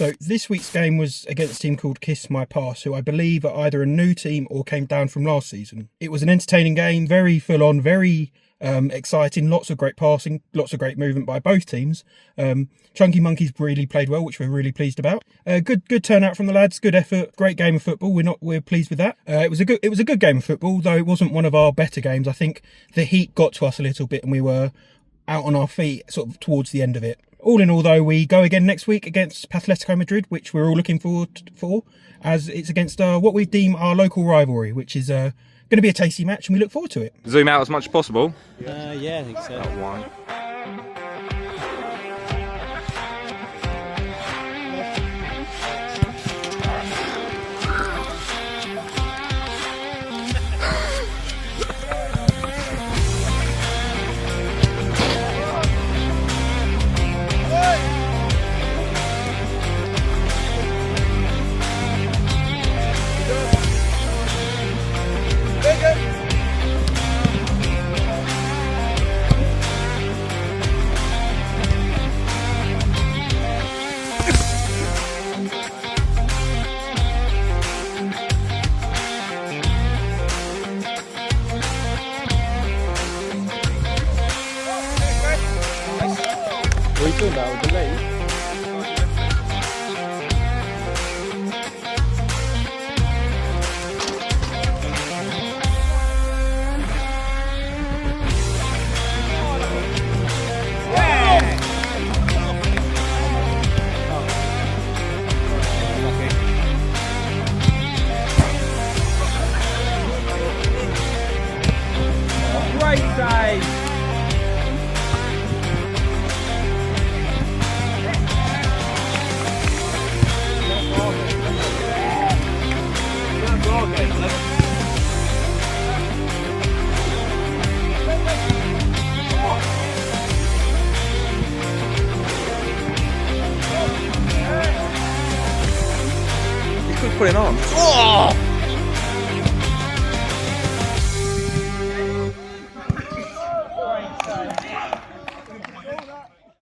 So this week's game was against a team called Kiss My Pass, who I believe are either a new team or came down from last season. It was an entertaining game, very full on, very exciting, lots of great passing, lots of great movement by both teams. Chunky Monkeys really played well, which we're really pleased about. Good turnout from the lads, good effort, great game of football. We're pleased with that. It was a good game of football, though it wasn't one of our better games. I think the heat got to us a little bit and we were out on our feet sort of towards the end of it. All in all, though, we go again next week against Atletico Madrid, which we're all looking forward for, as it's against what we deem our local rivalry, which is going to be a tasty match, and we look forward to it. Zoom out as much as possible. Yeah, I think so. That one. What are you talking about with the lead? Great save! You could put it on. Oh!